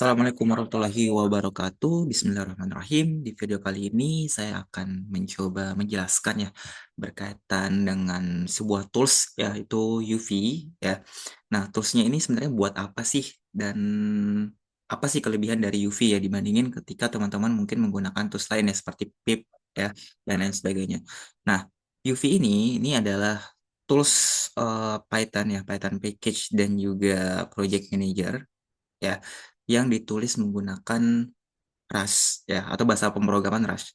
Assalamualaikum warahmatullahi wabarakatuh. Bismillahirrahmanirrahim. Di video kali ini saya akan mencoba menjelaskan ya berkaitan dengan sebuah tools yaitu UV ya. Nah, toolsnya ini sebenarnya buat apa sih dan apa sih kelebihan dari UV ya dibandingin ketika teman-teman mungkin menggunakan tools lain ya seperti PIP ya dan lain sebagainya. Nah, UV ini adalah tools Python ya, Python package dan juga project manager ya yang ditulis menggunakan Rust ya atau bahasa pemrograman Rust.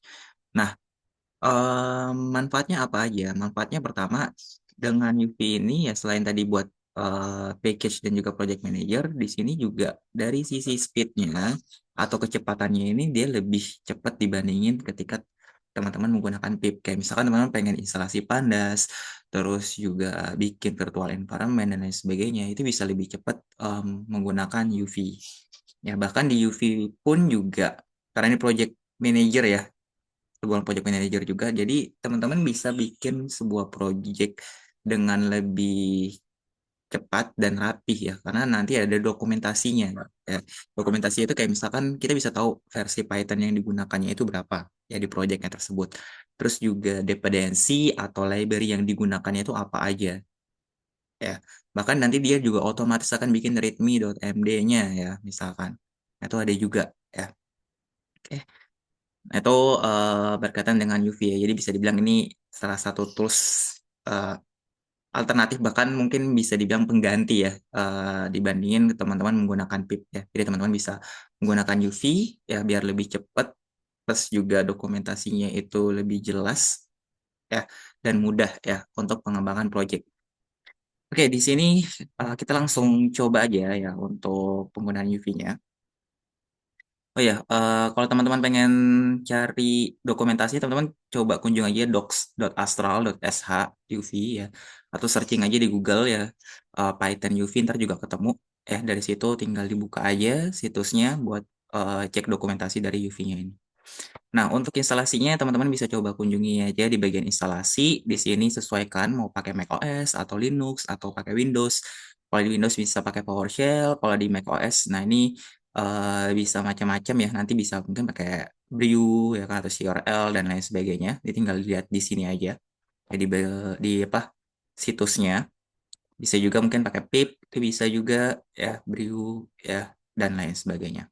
Nah, manfaatnya apa aja? Manfaatnya pertama dengan UV ini ya selain tadi buat package dan juga project manager, di sini juga dari sisi speednya atau kecepatannya ini dia lebih cepat dibandingin ketika teman-teman menggunakan pip. Kayak misalkan teman-teman pengen instalasi Pandas, terus juga bikin virtual environment dan lain sebagainya, itu bisa lebih cepat menggunakan UV. Ya, bahkan di UV pun juga, karena ini project manager ya, sebuah project manager juga. Jadi teman-teman bisa bikin sebuah project dengan lebih cepat dan rapih ya, karena nanti ada dokumentasinya. Ya. Dokumentasi itu kayak misalkan kita bisa tahu versi Python yang digunakannya itu berapa ya di projectnya tersebut. Terus juga dependensi atau library yang digunakannya itu apa aja ya. Bahkan nanti dia juga otomatis akan bikin readme.md-nya ya misalkan. Itu ada juga ya. Oke. Nah, itu berkaitan dengan UV ya. Jadi bisa dibilang ini salah satu tools eh, alternatif bahkan mungkin bisa dibilang pengganti ya dibandingin teman-teman menggunakan PIP ya. Jadi teman-teman bisa menggunakan UV ya biar lebih cepat plus juga dokumentasinya itu lebih jelas ya dan mudah ya untuk pengembangan project. Oke, di sini kita langsung coba aja ya untuk penggunaan UV-nya. Oh ya, kalau teman-teman pengen cari dokumentasi, teman-teman coba kunjung aja docs.astral.sh UV ya, atau searching aja di Google ya, Python UV, ntar juga ketemu. Dari situ tinggal dibuka aja situsnya buat cek dokumentasi dari UV-nya ini. Nah, untuk instalasinya teman-teman bisa coba kunjungi aja di bagian instalasi. Di sini sesuaikan mau pakai macOS atau Linux atau pakai Windows. Kalau di Windows bisa pakai PowerShell, kalau di macOS, nah ini bisa macam-macam ya. Nanti bisa mungkin pakai Brew ya kan atau CRL dan lain sebagainya. Jadi tinggal lihat di sini aja. Jadi di apa situsnya. Bisa juga mungkin pakai pip, itu bisa juga ya Brew ya dan lain sebagainya.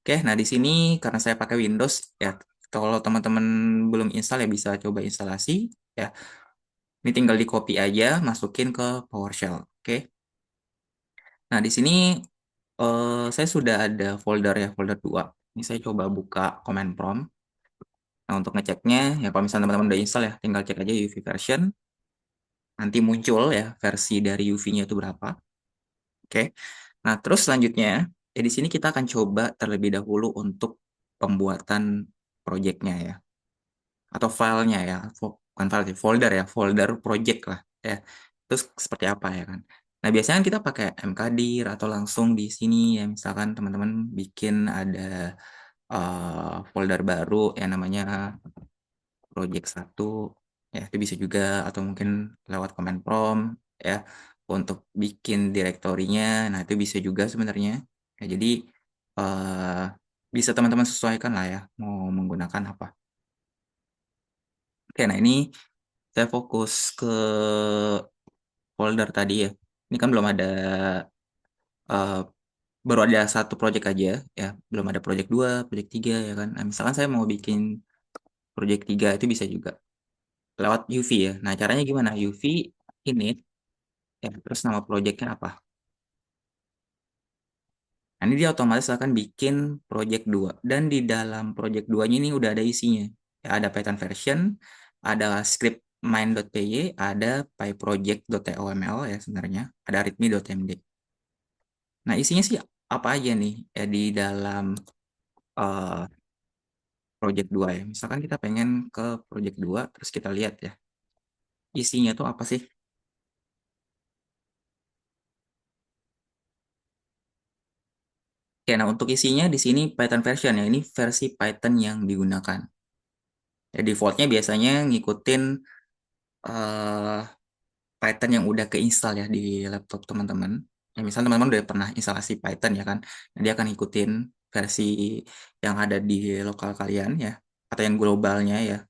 Oke, nah di sini karena saya pakai Windows ya, kalau teman-teman belum install ya bisa coba instalasi ya. Ini tinggal di copy aja, masukin ke PowerShell. Oke. Nah di sini saya sudah ada folder ya, folder 2. Ini saya coba buka command prompt. Nah untuk ngeceknya ya kalau misalnya teman-teman udah install ya, tinggal cek aja UV version. Nanti muncul ya versi dari UV-nya itu berapa. Oke. Nah terus selanjutnya ya di sini kita akan coba terlebih dahulu untuk pembuatan projectnya ya. Atau filenya ya, bukan file sih, folder ya, folder project lah ya. Terus seperti apa ya kan? Nah biasanya kan kita pakai mkdir atau langsung di sini ya, misalkan teman-teman bikin ada folder baru yang namanya project satu ya itu bisa juga atau mungkin lewat command prompt ya untuk bikin direktorinya. Nah itu bisa juga sebenarnya. Ya, jadi eh, bisa teman-teman sesuaikan lah ya mau menggunakan apa. Oke, nah ini saya fokus ke folder tadi ya. Ini kan belum ada, eh, baru ada satu project aja ya. Belum ada project 2 project 3 ya kan. Nah, misalkan saya mau bikin project 3 itu bisa juga lewat UV ya. Nah, caranya gimana? UV init ya, terus nama projectnya apa? Nah, ini dia otomatis akan bikin project 2. Dan di dalam project 2-nya ini udah ada isinya. Ya, ada Python version, ada script main.py, ada pyproject.toml ya sebenarnya, ada readme.md. Nah, isinya sih apa aja nih ya di dalam eh, project 2 ya. Misalkan kita pengen ke project 2 terus kita lihat ya. Isinya tuh apa sih? Oke, nah untuk isinya di sini Python version ya. Ini versi Python yang digunakan. Ya, defaultnya biasanya ngikutin eh, Python yang udah keinstall ya di laptop teman-teman. Ya, misal teman-teman udah pernah instalasi Python ya kan, nah, dia akan ikutin versi yang ada di lokal kalian ya, atau yang globalnya ya,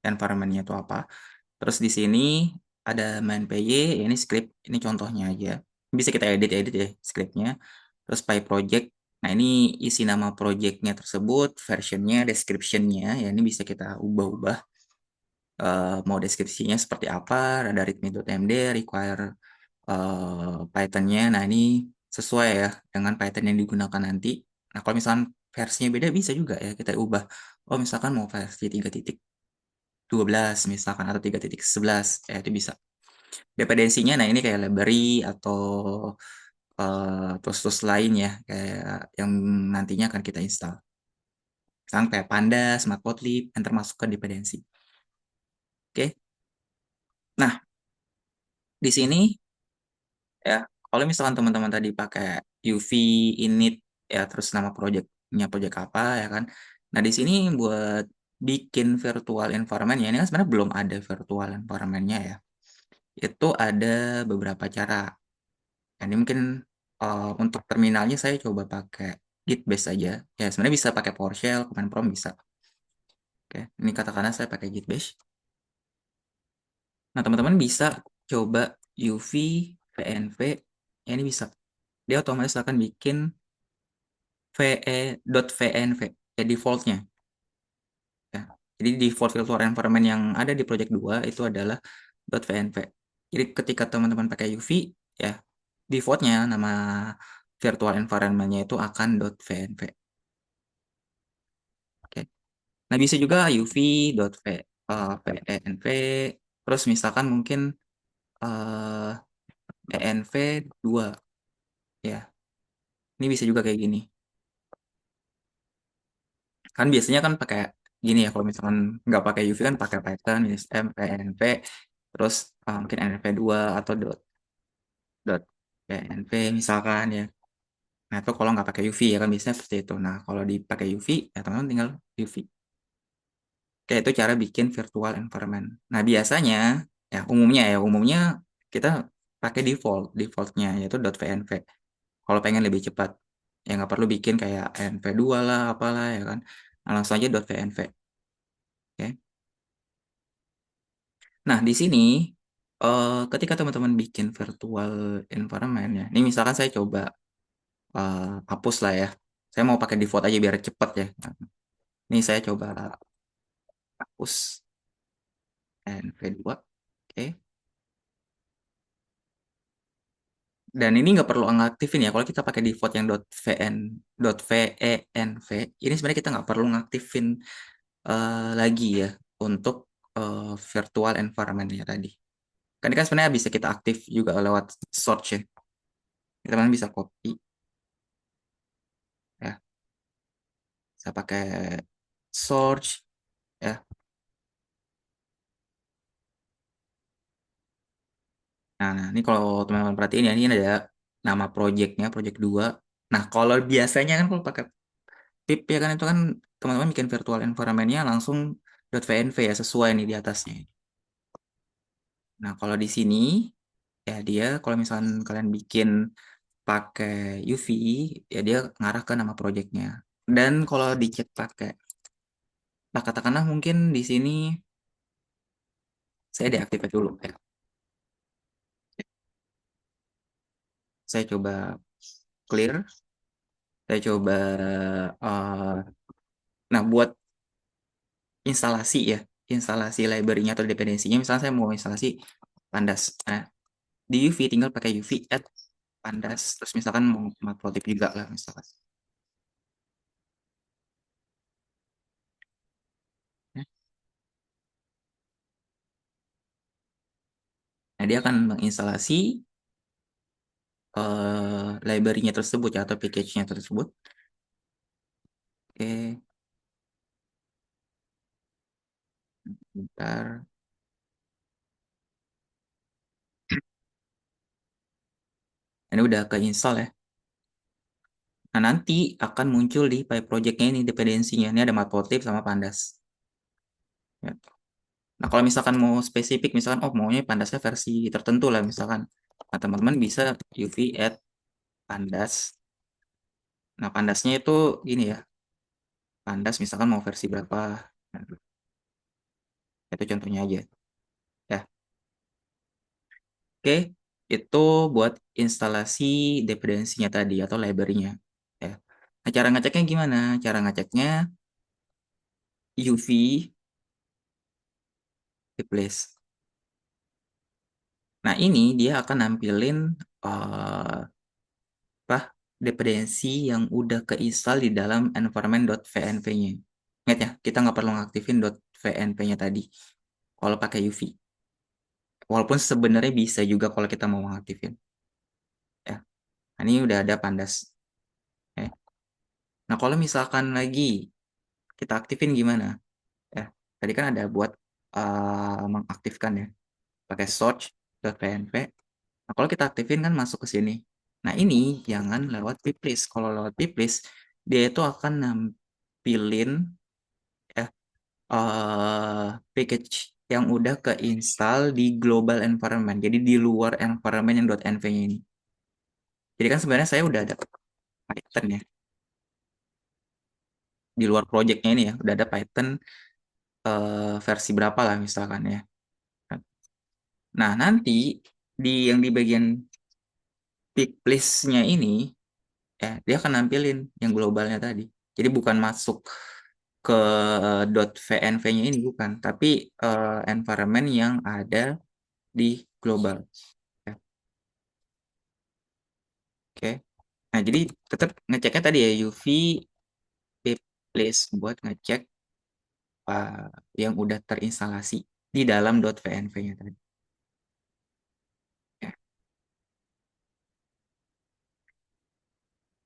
environment-nya itu apa. Terus di sini ada main PY, ya ini script, ini contohnya aja. Bisa kita edit-edit ya scriptnya. Terus PyProject, nah ini isi nama projectnya tersebut, versionnya, description-nya, ya ini bisa kita ubah-ubah. Mau deskripsinya seperti apa, ada readme.md, require Python-nya. Nah, ini sesuai ya dengan Python yang digunakan nanti. Nah, kalau misalkan versinya beda bisa juga ya kita ubah. Oh, misalkan mau versi 3.12 misalkan atau 3.11 ya itu bisa. Dependensinya nah ini kayak library atau tools-tools lain ya kayak yang nantinya akan kita install. Misalkan kayak Pandas, Matplotlib yang termasuk ke dependensi. Oke. Nah, di sini ya kalau misalkan teman-teman tadi pakai UV init ya terus nama projectnya project apa ya kan, nah di sini buat bikin virtual environment ya ini kan sebenarnya belum ada virtual environmentnya ya, itu ada beberapa cara. Nah, ini mungkin untuk terminalnya saya coba pakai Git base aja ya, sebenarnya bisa pakai PowerShell, command prompt bisa. Oke, ini katakanlah saya pakai Git bash. Nah teman-teman bisa coba UV VNV ya, ini bisa dia otomatis akan bikin ve.vnv ya defaultnya ya. Jadi default virtual environment yang ada di project 2 itu adalah .vnv. Jadi ketika teman-teman pakai UV ya defaultnya nama virtual environment-nya itu akan .vnv. Oke. Nah, bisa juga uv.venv terus misalkan mungkin eh, env 2 ya. Ini bisa juga kayak gini. Kan biasanya kan pakai gini ya kalau misalkan nggak pakai UV kan pakai Python PNV terus mungkin NV2 atau dot PNV misalkan ya. Nah itu kalau nggak pakai UV ya kan biasanya seperti itu. Nah kalau dipakai UV ya teman-teman tinggal UV. Kayak itu cara bikin virtual environment. Nah biasanya ya umumnya kita pakai defaultnya yaitu .vnv. Kalau pengen lebih cepat ya nggak perlu bikin kayak env2 lah apalah ya kan. Nah, langsung aja .vnv. Oke. Nah, di sini ketika teman-teman bikin virtual environment ya, ini misalkan saya coba hapus lah ya. Saya mau pakai default aja biar cepet ya. Ini saya coba hapus NV2. Oke. Dan ini nggak perlu ngaktifin ya. Kalau kita pakai default yang .venv, ini sebenarnya kita nggak perlu ngaktifin lagi ya untuk virtual environment-nya tadi. Kan ini kan sebenarnya bisa kita aktif juga lewat search ya. Kita kan bisa copy ya. Saya pakai search ya. Nah, ini kalau teman-teman perhatiin ya, ini ada nama projectnya, project 2. Nah, kalau biasanya kan kalau pakai pip ya kan itu kan teman-teman bikin virtual environment-nya langsung .vnv ya sesuai nih di atasnya. Nah, kalau di sini ya dia kalau misalnya kalian bikin pakai UV ya dia ngarah ke nama projectnya. Dan kalau dicek pakai, nah katakanlah mungkin di sini saya deaktifkan dulu ya. Saya coba clear, saya coba eh, nah buat instalasi ya, instalasi library-nya atau dependensinya, misalnya saya mau instalasi Pandas. Nah, di UV tinggal pakai UV add Pandas, terus misalkan mau matplotlib juga lah misalkan. Ya. Nah, dia akan menginstalasi library-nya tersebut ya, atau package-nya tersebut. Oke, bentar. Ini udah ke-install ya. Nah, nanti akan muncul di PyProject-nya ini dependensinya. Ini ada matplotlib sama Pandas. Ya. Nah, kalau misalkan mau spesifik, misalkan, oh maunya Pandasnya versi tertentu lah, misalkan. Nah, teman-teman bisa UV add pandas. Nah, pandasnya itu gini ya. Pandas misalkan mau versi berapa. Nah, itu contohnya aja. Ya, oke. Itu buat instalasi dependensinya tadi atau library-nya. Ya. Nah, cara ngeceknya gimana? Cara ngeceknya UV replace. Nah, ini dia akan nampilin eh, apa dependensi yang udah keinstall di dalam environment.vnv-nya. Ingat ya, kita nggak perlu ngaktifin .vnv-nya tadi kalau pakai UV. Walaupun sebenarnya bisa juga kalau kita mau ngaktifin. Ya, nah, ini udah ada pandas. Ya. Nah, kalau misalkan lagi kita aktifin gimana? Ya, tadi kan ada buat mengaktifkan ya, pakai search.pnv. Nah, kalau kita aktifin kan masuk ke sini. Nah, ini jangan lewat pplist. Kalau lewat pplist, dia itu akan nampilin ya package yang udah keinstall di global environment. Jadi di luar environment yang .env-nya ini. Jadi kan sebenarnya saya udah ada Python ya. Di luar projectnya ini ya, udah ada Python versi berapa lah misalkan ya. Nah, nanti yang di bagian pick list-nya ini ya dia akan nampilin yang globalnya tadi. Jadi bukan masuk ke .vnv-nya ini bukan, tapi environment yang ada di global. Ya, oke. Nah, jadi tetap ngeceknya tadi ya UV pick list buat ngecek yang udah terinstalasi di dalam .vnv-nya tadi. Ya.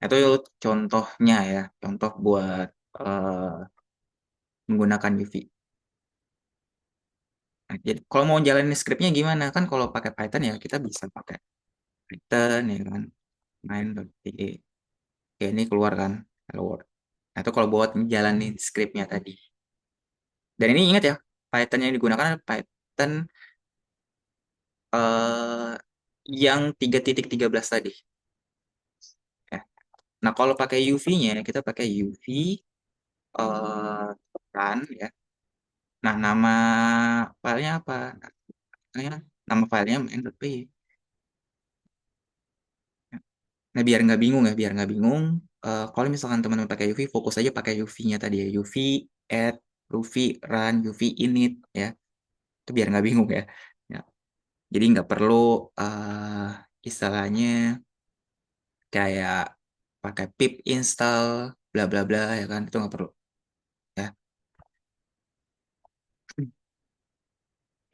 Itu contohnya ya, contoh buat menggunakan UV. Nah, jadi kalau mau jalanin scriptnya gimana? Kan kalau pakai Python ya kita bisa pakai Python ya kan, main.py. Oke, ini keluar kan, hello world. Nah, itu kalau buat jalanin scriptnya tadi. Dan ini ingat ya, Python yang digunakan adalah Python eh, yang 3.13 tadi. Ya. Nah, kalau pakai UV-nya, kita pakai UV run ya. Nah, nama filenya apa? Nama filenya main.py. Nah, biar nggak bingung ya, biar nggak bingung. Kalau misalkan teman-teman pakai UV, fokus aja pakai UV-nya tadi ya. UV add, UV run, UV init ya. Itu biar nggak bingung ya. Ya. Jadi nggak perlu istilahnya kayak pakai pip install, bla bla bla ya kan. Itu nggak perlu ya.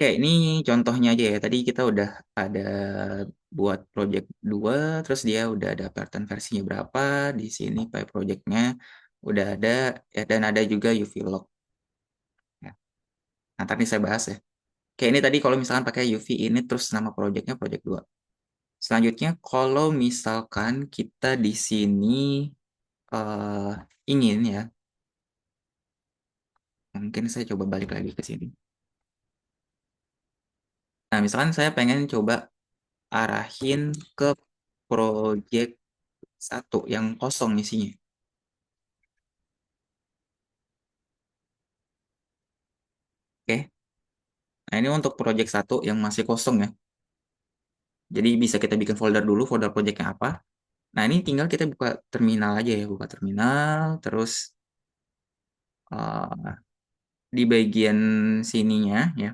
Oke, ini contohnya aja ya. Tadi kita udah ada buat project 2, terus dia udah ada pattern versinya berapa, di sini file projectnya udah ada, ya, dan ada juga UV log. Ya. Nah, tadi saya bahas ya. Oke, ini tadi kalau misalkan pakai UV ini terus nama projectnya project 2. Selanjutnya, kalau misalkan kita di sini eh, ingin ya, mungkin saya coba balik lagi ke sini. Nah, misalkan saya pengen coba arahin ke project satu yang kosong isinya. Oke. Nah, ini untuk project satu yang masih kosong ya. Jadi bisa kita bikin folder dulu, folder projectnya apa. Nah, ini tinggal kita buka terminal aja ya, buka terminal, terus uh, di bagian sininya ya,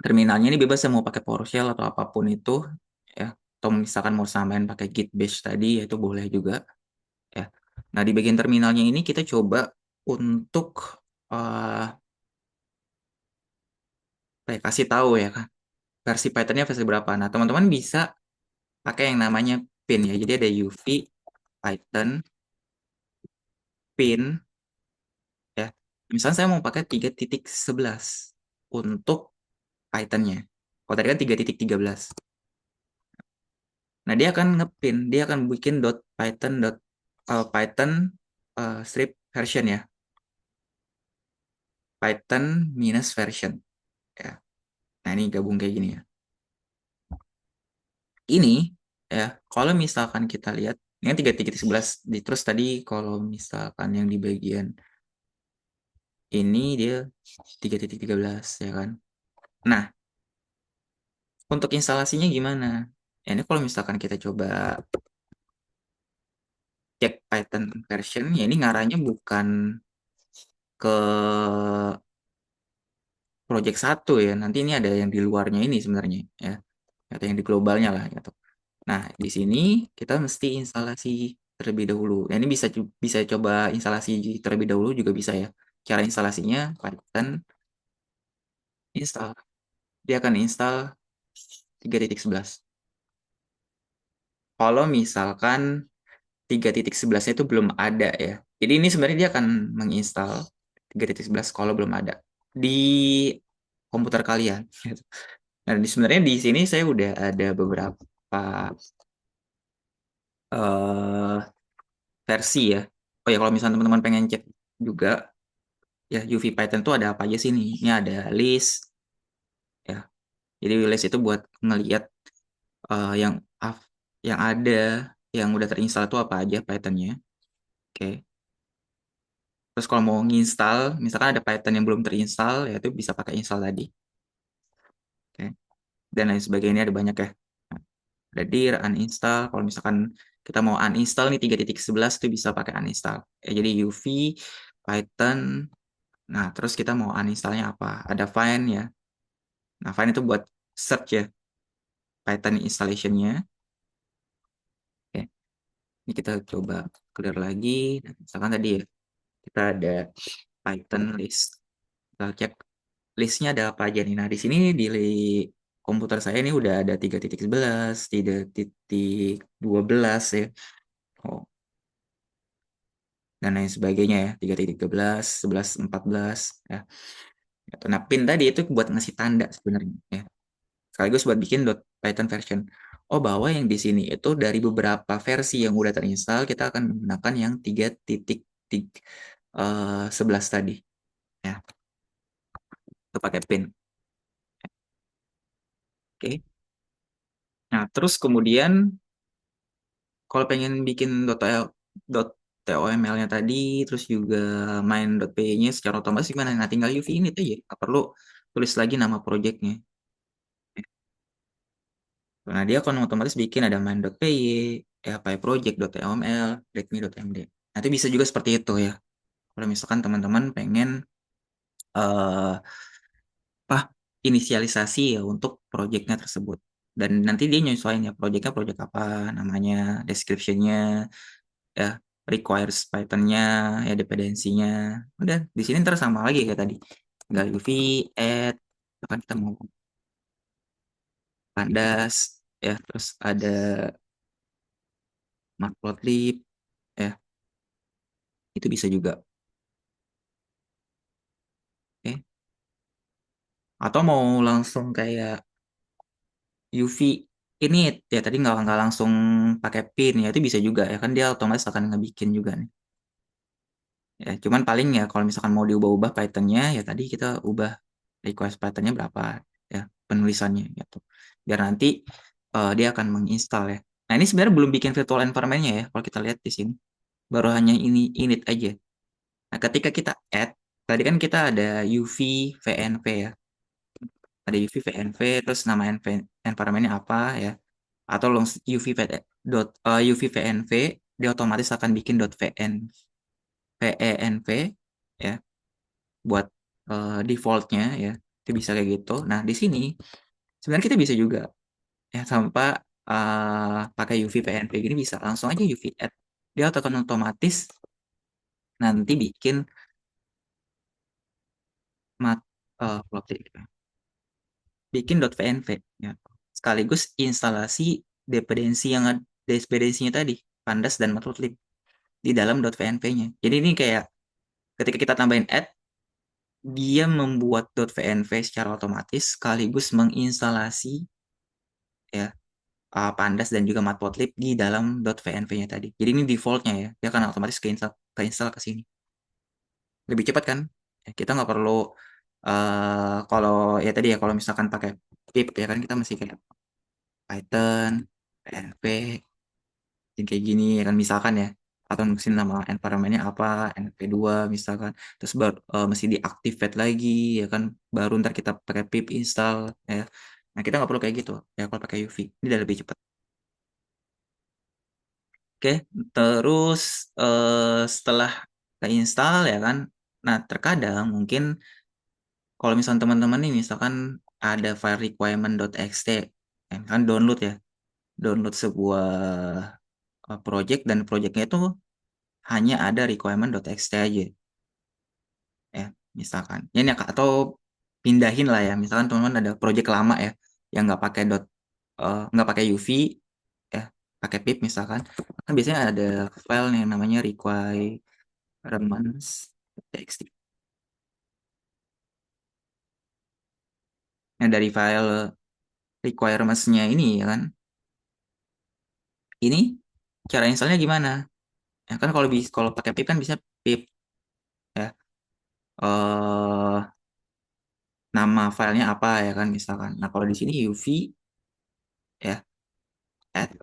terminalnya ini bebas ya mau pakai PowerShell atau apapun itu ya. Atau misalkan mau samain pakai Git Bash tadi, ya itu boleh juga ya. Nah, di bagian terminalnya ini kita coba untuk uh, kasih tahu ya kan versi Pythonnya versi berapa. Nah, teman-teman bisa pakai yang namanya pin ya. Jadi ada UV Python pin ya. Misalnya saya mau pakai 3.11 untuk Pythonnya. Kalau tadi kan 3.13. Nah, dia akan ngepin, dia akan bikin .python Python strip version ya. Python minus version ya. Nah, ini gabung kayak gini ya. Ini ya. Kalau misalkan kita lihat ini 3.11 terus tadi kalau misalkan yang di bagian ini dia 3.13 ya kan. Nah, untuk instalasinya gimana? Ya, ini kalau misalkan kita coba cek Python version, ya ini ngarahnya bukan ke project satu ya. Nanti ini ada yang di luarnya ini sebenarnya ya. Atau yang di globalnya lah gitu. Nah, di sini kita mesti instalasi terlebih dahulu. Nah, ini bisa coba instalasi terlebih dahulu juga bisa ya. Cara instalasinya Python install. Dia akan install 3.11. Kalau misalkan 3.11 itu belum ada ya. Jadi ini sebenarnya dia akan menginstal 3.11 kalau belum ada di komputer kalian. Nah, sebenarnya di sini saya udah ada beberapa eh, versi ya. Oh ya, kalau misalnya teman-teman pengen cek juga ya UV Python tuh ada apa aja sih nih? Ini ada list ya. Jadi list itu buat ngelihat yang yang ada yang udah terinstall tuh apa aja Pythonnya. Oke. Terus kalau mau nginstal, misalkan ada Python yang belum terinstall, ya itu bisa pakai install tadi. Oke. Dan lain sebagainya ada banyak ya. Ada dir, uninstall. Kalau misalkan kita mau uninstall nih 3.11 itu bisa pakai uninstall. Ya, jadi UV, Python. Nah, terus kita mau uninstallnya apa? Ada find ya. Nah, find itu buat search ya. Python installationnya. Oke. Ini kita coba clear lagi. Nah, misalkan tadi ya, kita ada Python list. Kita cek listnya ada apa aja nih. Nah, di sini di komputer saya ini udah ada 3.11, 3.12 ya. Oh, dan lain sebagainya ya. 3.13, 11, 14 ya. Nah, pin tadi itu buat ngasih tanda sebenarnya ya. Sekaligus buat bikin .python version. Oh, bahwa yang di sini itu dari beberapa versi yang udah terinstall, kita akan menggunakan yang 3.11 tadi ya. Itu pakai pin. Oke. Nah, terus kemudian kalau pengen bikin .toml-nya tadi, terus juga main .py-nya secara otomatis gimana? Nah, tinggal UV ini aja. Nggak perlu tulis lagi nama projectnya. Nah, dia akan otomatis bikin ada main.py, project.toml, readme.md. Nah, itu bisa juga seperti itu ya. Kalau misalkan teman-teman pengen eh apa inisialisasi ya untuk projectnya tersebut. Dan nanti dia nyesuaiin ya projectnya project apa, namanya, description-nya, ya requires Python-nya, ya dependensinya. Udah di sini ntar sama lagi kayak tadi. Tinggal UV, add, kan kita mau pandas, ya terus ada matplotlib, ya itu bisa juga. Oke. Atau mau langsung kayak UV ini ya tadi nggak langsung pakai pin ya itu bisa juga ya kan dia otomatis akan ngebikin juga nih. Ya, cuman paling ya kalau misalkan mau diubah-ubah Python-nya ya tadi kita ubah request Python-nya berapa ya penulisannya gitu. Biar nanti dia akan menginstal ya. Nah, ini sebenarnya belum bikin virtual environment-nya ya kalau kita lihat di sini. Baru hanya ini init aja. Nah, ketika kita add tadi kan kita ada UV VNV ya. Ada UV VNV terus nama environment-nya apa ya. Atau UV UV VNV dia otomatis akan bikin .venv ya buat defaultnya ya itu bisa kayak gitu. Nah di sini sebenarnya kita bisa juga ya tanpa pakai UV PNP gini bisa langsung aja UV add dia akan otomatis nanti bikin mat plotting bikin .venv ya sekaligus instalasi dependensinya tadi pandas dan matplotlib di dalam .venv-nya. Jadi ini kayak ketika kita tambahin add dia membuat .venv secara otomatis sekaligus menginstalasi ya pandas dan juga matplotlib di dalam .venv-nya tadi. Jadi ini defaultnya ya, dia akan otomatis keinstall ke sini. Lebih cepat kan? Ya, kita nggak perlu kalau ya tadi ya kalau misalkan pakai pip ya kan kita masih kayak Python PNP yang kayak gini ya kan misalkan ya, atau mungkin nama environmentnya apa, NP2 misalkan, terus mesti diactivate lagi ya kan, baru ntar kita pakai pip install ya. Nah kita nggak perlu kayak gitu ya kalau pakai UV, ini udah lebih cepat. Oke, terus setelah keinstall ya kan, nah terkadang mungkin kalau misalnya teman-teman nih misalkan ada file requirement.txt kan download ya, download sebuah project dan projectnya itu hanya ada requirement.txt aja ya misalkan ya ini atau pindahin lah ya, misalkan teman-teman ada project lama ya yang nggak pakai UV ya, pakai pip misalkan, kan biasanya ada file yang namanya requirements.txt. Nah dari file requirements-nya ini ya kan, ini cara installnya gimana ya kan, kalau pakai pip kan bisa pip ya, eh nama filenya apa ya kan misalkan. Nah kalau di sini UV ya add.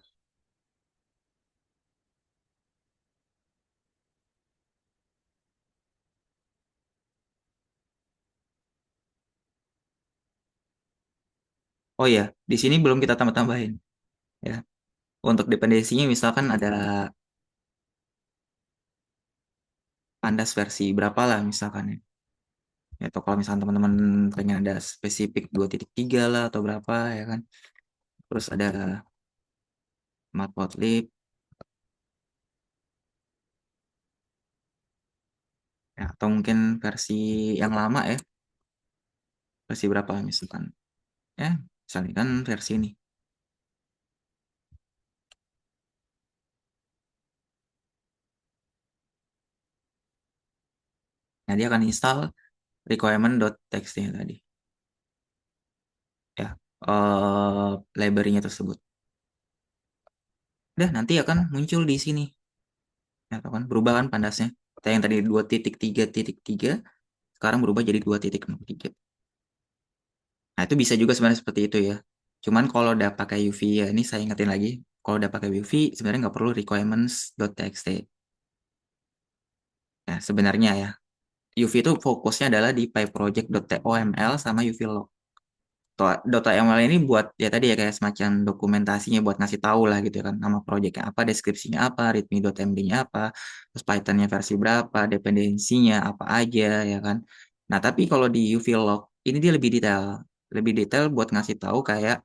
Oh ya, di sini belum kita tambah-tambahin ya. Untuk dependensinya misalkan ada Pandas versi berapa lah misalkan ya. Ya, atau kalau misalkan teman-teman pengen ada spesifik 2.3 lah atau berapa ya kan. Terus ada Matplotlib ya, atau mungkin versi yang lama ya. Versi berapa misalkan. Ya, misalnya kan versi ini. Nah, dia akan install requirement.txt tadi. Ya, library-nya tersebut. Udah nanti akan muncul di sini. Ya, kan berubah kan pandasnya. Yang tadi 2.3.3 sekarang berubah jadi 2.03. Nah, itu bisa juga sebenarnya seperti itu ya. Cuman kalau udah pakai UV ya, ini saya ingetin lagi. Kalau udah pakai UV sebenarnya nggak perlu requirements.txt. Ya, sebenarnya ya. UV itu fokusnya adalah di pyproject.toml sama UV log. .ml ini buat ya tadi ya kayak semacam dokumentasinya buat ngasih tahu lah gitu kan, nama projectnya apa, deskripsinya apa, readme.md-nya apa, terus Pythonnya versi berapa, dependensinya apa aja ya kan. Nah tapi kalau di UV log ini dia lebih detail buat ngasih tahu kayak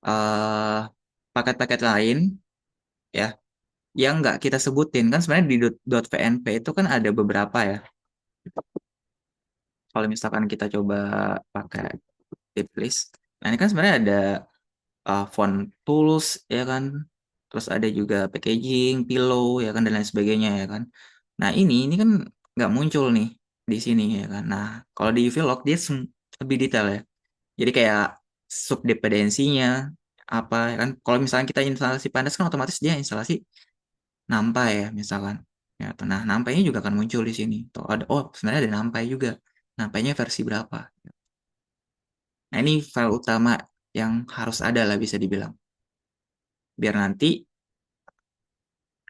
eh paket-paket lain ya yang nggak kita sebutin kan, sebenarnya di .vnp itu kan ada beberapa ya. Kalau misalkan kita coba pakai tip list, nah ini kan sebenarnya ada font tools ya kan, terus ada juga packaging, pillow ya kan dan lain sebagainya ya kan. Nah ini kan nggak muncul nih di sini ya kan. Nah kalau di UV log dia lebih detail ya. Jadi kayak subdependensinya apa ya kan. Kalau misalnya kita instalasi Pandas kan otomatis dia instalasi NumPy ya misalkan. Ya, nah NumPy-nya juga akan muncul di sini. Tuh ada, oh sebenarnya ada NumPy juga. NumPy-nya versi berapa? Nah ini file utama yang harus ada lah bisa dibilang. Biar nanti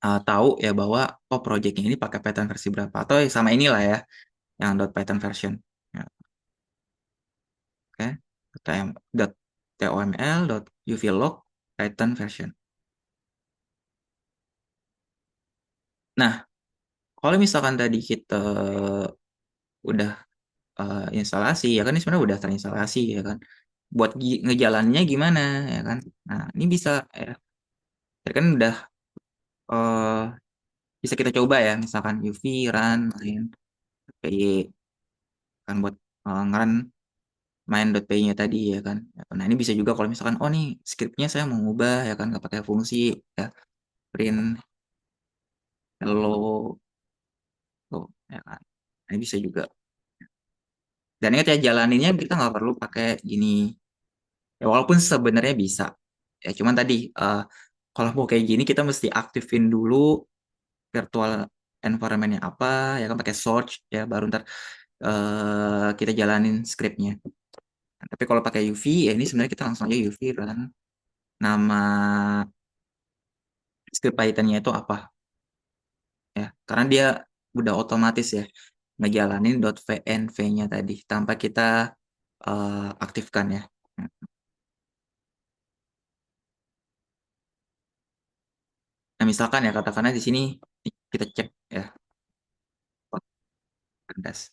tahu ya bahwa oh projectnya ini pakai Python versi berapa atau ya sama inilah ya yang .python version ya, oke. .toml.uvlog Python version. Nah kalau misalkan tadi kita udah instalasi ya kan, ini sebenarnya udah terinstalasi ya kan, buat ngejalannya gimana ya kan. Nah ini bisa ya, ya kan udah eh, bisa kita coba ya misalkan UV run main PY kan buat ngerun main.py-nya tadi ya kan. Nah ini bisa juga kalau misalkan oh nih scriptnya saya mau ngubah ya kan nggak pakai fungsi ya, print hello tuh ya kan. Nah, ini bisa juga. Dan ingat ya jalaninnya kita nggak perlu pakai gini. Ya walaupun sebenarnya bisa. Ya cuman tadi kalau mau kayak gini kita mesti aktifin dulu virtual environment-nya apa ya kan, pakai search ya baru ntar kita jalanin scriptnya. Nah, tapi kalau pakai UV ya ini sebenarnya kita langsung aja UV run nama script Python-nya itu apa ya. Karena dia udah otomatis ya ngejalanin .vnv-nya tadi tanpa kita aktifkan ya. Nah, misalkan ya katakanlah di sini kita cek ya kandas.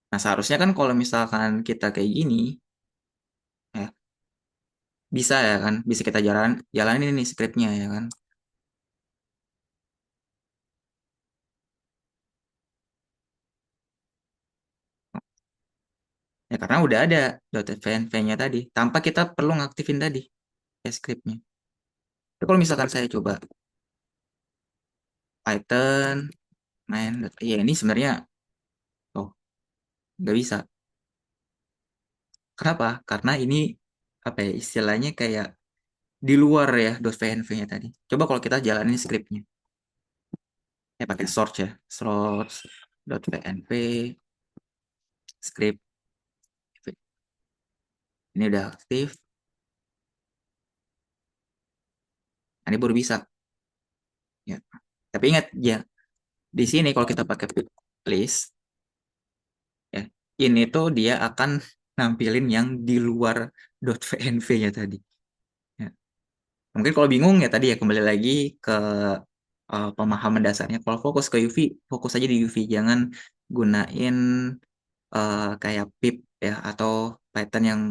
Nah, seharusnya kan kalau misalkan kita kayak gini ya bisa ya kan, bisa kita jalanin ini scriptnya ya kan. Ya karena udah ada .vnv-nya tadi tanpa kita perlu ngaktifin tadi ya scriptnya. Tapi kalau misalkan saya coba Python main, ya ini sebenarnya oh nggak bisa. Kenapa? Karena ini apa ya istilahnya kayak di luar ya .vnv-nya tadi. Coba kalau kita jalanin scriptnya, ya pakai source ya, source .vnv script ini udah aktif, nah, ini baru bisa ya. Tapi ingat ya di sini kalau kita pakai list ya, ini tuh dia akan nampilin yang di luar .vnv-nya tadi. Ya. Mungkin kalau bingung ya tadi ya kembali lagi ke pemahaman dasarnya. Kalau fokus ke UV, fokus aja di UV, jangan gunain kayak pip ya atau Python yang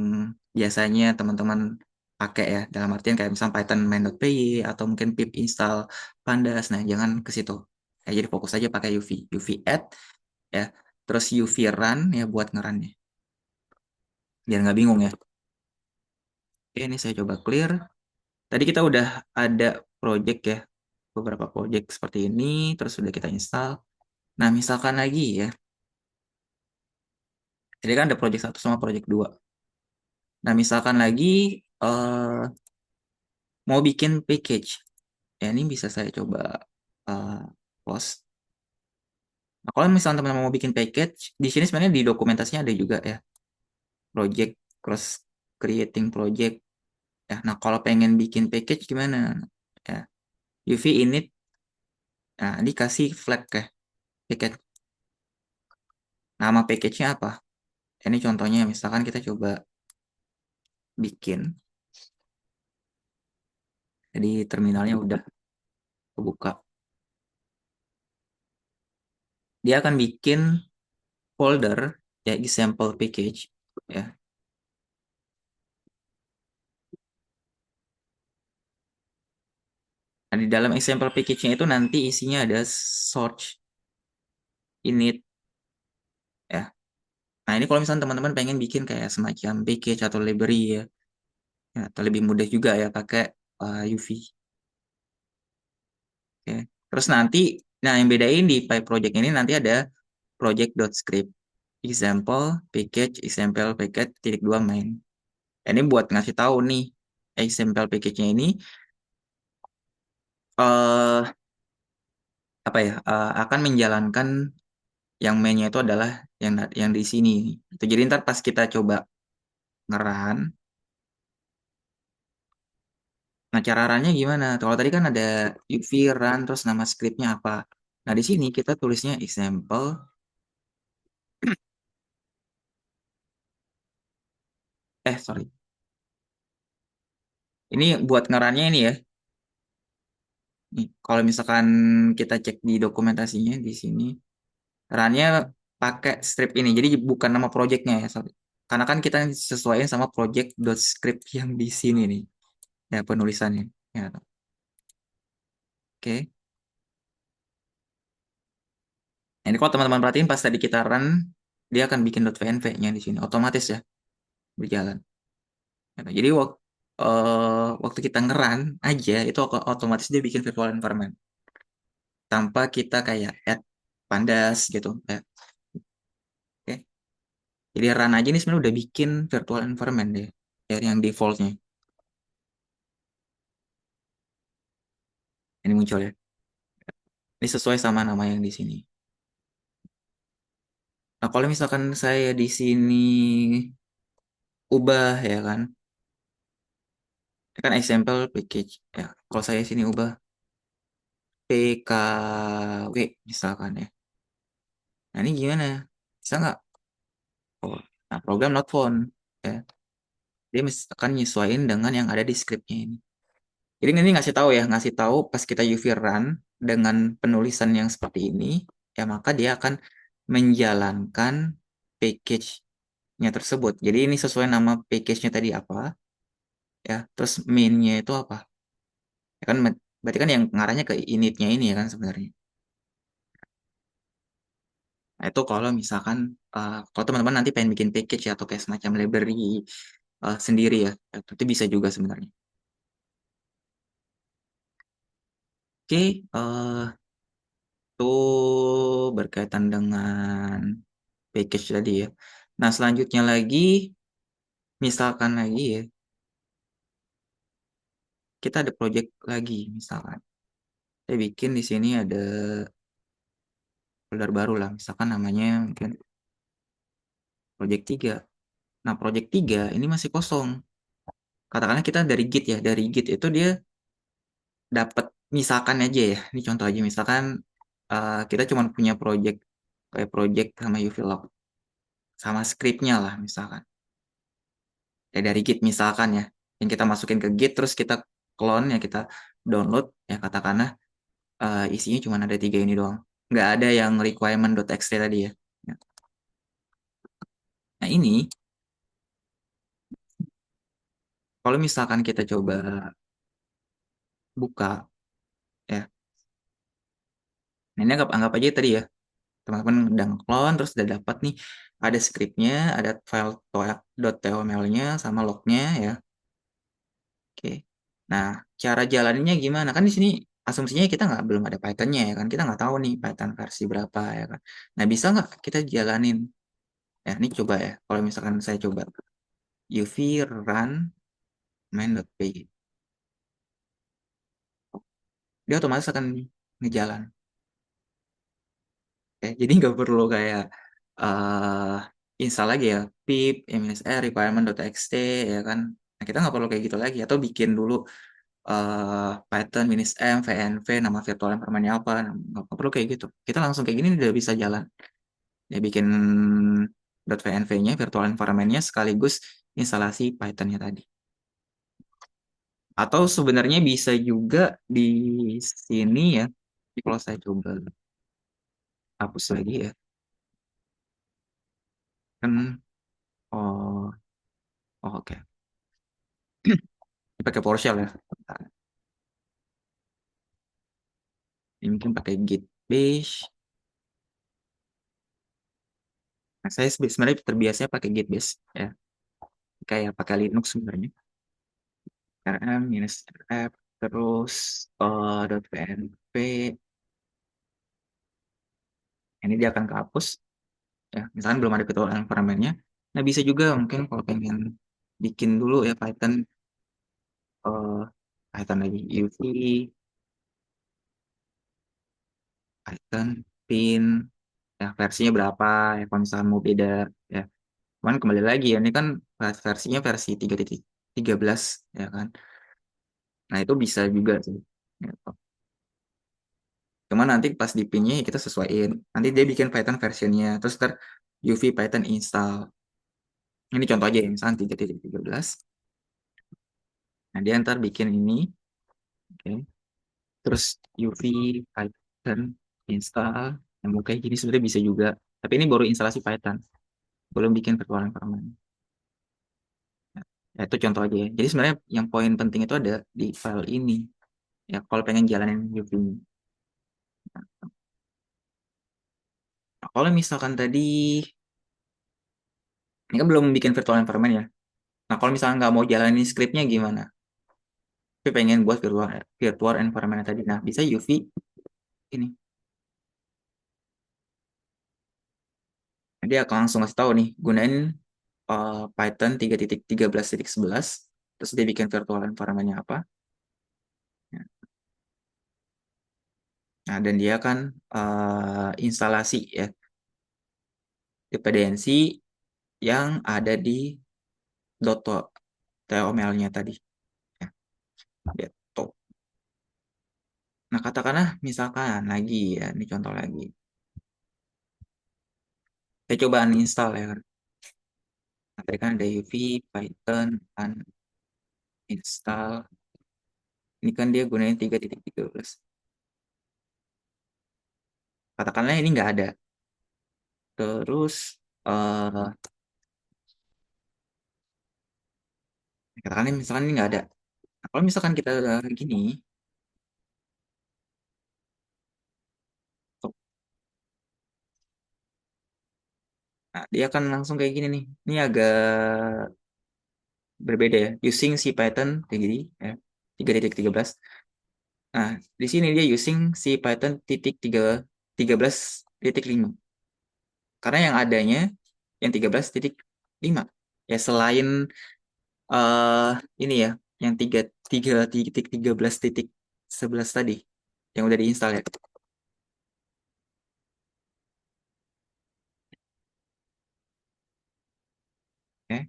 biasanya teman-teman pakai ya dalam artian kayak misalnya Python main.py atau mungkin pip install pandas. Nah, jangan ke situ. Ya, jadi fokus aja pakai UV, UV add ya, terus UV run ya buat ngerunnya. Biar nggak bingung ya. Oke, ini saya coba clear. Tadi kita udah ada project ya, beberapa project seperti ini, terus sudah kita install. Nah, misalkan lagi ya, jadi kan ada project satu sama project dua. Nah, misalkan lagi eh, mau bikin package, ya ini bisa saya coba eh, post. Nah, kalau misalnya teman-teman mau bikin package, di sini sebenarnya di dokumentasinya ada juga ya, project, cross creating project. Ya, nah kalau pengen bikin package gimana? Ya, UV init, nah dikasih flag ya, package. Nama package-nya apa? Ini contohnya, misalkan kita coba bikin, jadi terminalnya udah kebuka. Dia akan bikin folder ya example package ya. Nah, di dalam example package-nya itu nanti isinya ada source, init ya. Nah, ini kalau misalnya teman-teman pengen bikin kayak semacam package atau library ya, ya atau lebih mudah juga ya pakai UV. Oke. Terus nanti, nah yang bedain di PyProject ini nanti ada project.script, example, package, example, package, titik dua main. Ini buat ngasih tahu nih, example package-nya ini eh apa ya akan menjalankan yang mainnya itu adalah yang di sini. Itu jadi ntar pas kita coba ngeran, nah cara runnya gimana? Kalau tadi kan ada UV run terus nama scriptnya apa? Nah di sini kita tulisnya example, sorry, ini buat ngerannya ini ya. Nih, kalau misalkan kita cek di dokumentasinya di sini, runnya pakai strip ini. Jadi bukan nama projectnya ya, sorry. Karena kan kita sesuaiin sama project.script yang di sini nih, ya penulisannya. Ya, oke. Nah, ini kalau teman-teman perhatiin pas tadi kita run, dia akan bikin .vnv-nya di sini, otomatis ya berjalan. Gitu. Jadi waktu kita ngeran aja itu otomatis dia bikin virtual environment tanpa kita kayak add pandas gitu. Ya. Oke. Jadi run aja nih sebenarnya udah bikin virtual environment deh, ya, yang defaultnya. Ini muncul ya. Ini sesuai sama nama yang di sini. Nah, kalau misalkan saya di sini ubah ya kan, kan example package ya. Kalau saya sini ubah PKW misalkan ya. Nah ini gimana? Bisa nggak? Oh, nah program not found ya. Dia akan nyesuaiin dengan yang ada di scriptnya ini. Jadi ini ngasih tahu ya, ngasih tahu pas kita UV run dengan penulisan yang seperti ini, ya maka dia akan menjalankan package-nya tersebut. Jadi ini sesuai nama package-nya tadi apa, ya. Terus main-nya itu apa? Ya kan berarti kan yang ngarahnya ke init-nya ini ya kan sebenarnya. Nah, itu kalau misalkan kalau teman-teman nanti pengen bikin package ya atau kayak semacam library sendiri ya, itu bisa juga sebenarnya. Oke, itu berkaitan dengan package tadi ya. Nah, selanjutnya lagi, misalkan lagi ya, kita ada project lagi, misalkan. Saya bikin di sini ada folder baru lah, misalkan namanya mungkin project 3. Nah, project 3 ini masih kosong. Katakanlah kita dari Git ya, dari Git itu dia dapat, misalkan aja ya, ini contoh aja, misalkan kita cuma punya project, kayak project sama UV log, sama scriptnya lah misalkan. Ya dari Git misalkan ya, yang kita masukin ke Git, terus kita clone ya, kita download ya katakanlah isinya cuma ada 3 ini doang. Nggak ada yang requirement.txt tadi ya. Ya. Nah ini, kalau misalkan kita coba buka, ya. Nah, ini anggap aja tadi ya, teman-teman udah nge-clone, terus udah dapat nih, ada scriptnya, ada file .tml-nya, sama lognya ya. Oke. Nah, cara jalaninnya gimana? Kan di sini asumsinya kita nggak belum ada Python-nya ya kan? Kita nggak tahu nih Python versi berapa ya kan? Nah, bisa nggak kita jalanin? Ya, ini coba ya. Kalau misalkan saya coba UV run main.py, dia otomatis akan ngejalan. Ya, jadi nggak perlu kayak eh install lagi ya, pip -r requirement.txt ya kan. Nah, kita nggak perlu kayak gitu lagi, atau bikin dulu Python -m vnv nama virtual environment-nya apa. Nah, nggak perlu kayak gitu, kita langsung kayak gini udah bisa jalan ya, bikin .vnv-nya virtual environment-nya sekaligus instalasi Python-nya tadi. Atau sebenarnya bisa juga di sini ya. Jadi kalau saya coba hapus lagi ya, kan oh, oh, oke. Ini pakai PowerShell ya. Bentar. Ini mungkin pakai Git Bash. Nah, saya sebenarnya terbiasa pakai Git Bash ya. Kayak pakai Linux sebenarnya. rm -rf terus .pnv. Ini dia akan kehapus ya. Misalkan belum ada virtual environment-nya. Nah, bisa juga mungkin kalau pengen bikin dulu ya Python, eh, Python lagi UV, Python pin ya, versinya berapa ya kalau misalkan mau beda ya. Cuman kembali lagi ya, ini kan versinya versi 3.13 ya kan. Nah, itu bisa juga sih. Gitu. Cuman nanti pas di pinnya ya kita sesuaiin. Nanti dia bikin Python versionnya, terus ntar UV Python install. Ini contoh aja ya, misalkan 3.13. Nah, dia ntar bikin ini, oke. Terus UV Python install. Yang mau kayak gini sebenarnya bisa juga. Tapi ini baru instalasi Python, belum bikin virtual environment. Ya, itu contoh aja ya. Jadi sebenarnya yang poin penting itu ada di file ini. Ya, kalau pengen jalanin UV. Nah, kalau misalkan tadi, ini kan belum bikin virtual environment ya. Nah, kalau misalkan nggak mau jalanin scriptnya gimana? Tapi pengen buat virtual environment tadi. Nah, bisa UV ini. Dia akan langsung ngasih tahu nih, gunain Python 3.13.11. Terus dia bikin virtual environment-nya apa. Ya. Nah, dan dia akan instalasi ya, dependensi yang ada di .tml-nya tadi. Ya. gitu. Nah, katakanlah misalkan lagi ya, ini contoh lagi. Saya coba uninstall ya. Nah, tadi kan ada UV, Python, uninstall. Ini kan dia gunain 3.13. Katakanlah ini nggak ada. Terus, katakanlah misalkan ini nggak ada. Nah, kalau misalkan kita gini, tuh, nah, dia akan langsung kayak gini nih. Ini agak berbeda ya. Using si Python kayak gini ya. 3.13. Nah, di sini dia using si Python 13.5. Karena yang adanya yang 13.5. Ya selain eh ini ya, yang 13.11 tadi yang udah diinstal ya. Oke.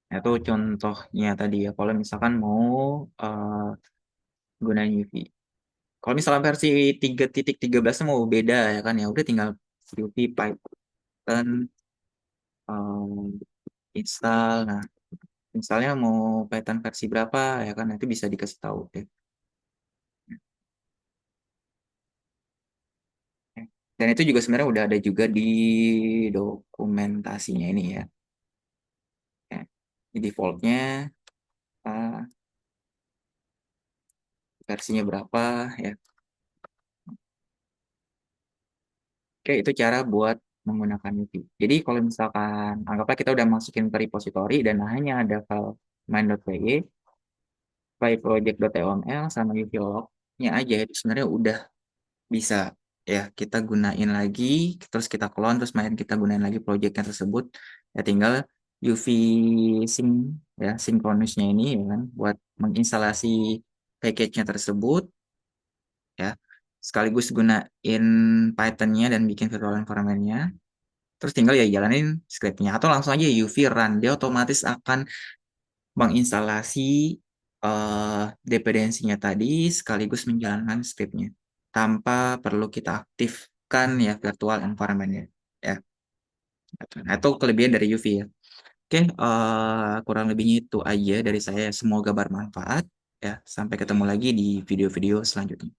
Nah, itu contohnya tadi ya. Kalau misalkan mau eh gunain UV. Kalau misalkan versi 3.13 mau beda ya kan ya udah tinggal UV Python install. Nah, misalnya mau Python versi berapa ya kan nanti bisa dikasih tahu ya. Dan itu juga sebenarnya udah ada juga di dokumentasinya ini ya. Ya. Di defaultnya uh, versinya berapa ya. Oke, itu cara buat menggunakan UV. Jadi kalau misalkan anggaplah kita udah masukin ke repository dan hanya ada file main.py, file project.toml sama UV log-nya aja itu sebenarnya udah bisa ya kita gunain lagi, terus kita clone, terus main kita gunain lagi projectnya tersebut. Ya tinggal UV sync ya sinkronisnya ini ya kan buat menginstalasi package-nya tersebut ya. Sekaligus gunain Python-nya dan bikin virtual environment-nya. Terus tinggal ya jalanin script-nya atau langsung aja UV run. Dia otomatis akan menginstalasi dependensinya tadi sekaligus menjalankan script-nya tanpa perlu kita aktifkan ya virtual environment-nya. Ya, nah, itu kelebihan dari UV ya. Oke, kurang lebihnya itu aja dari saya. Semoga bermanfaat. Ya, sampai ketemu lagi di video-video selanjutnya.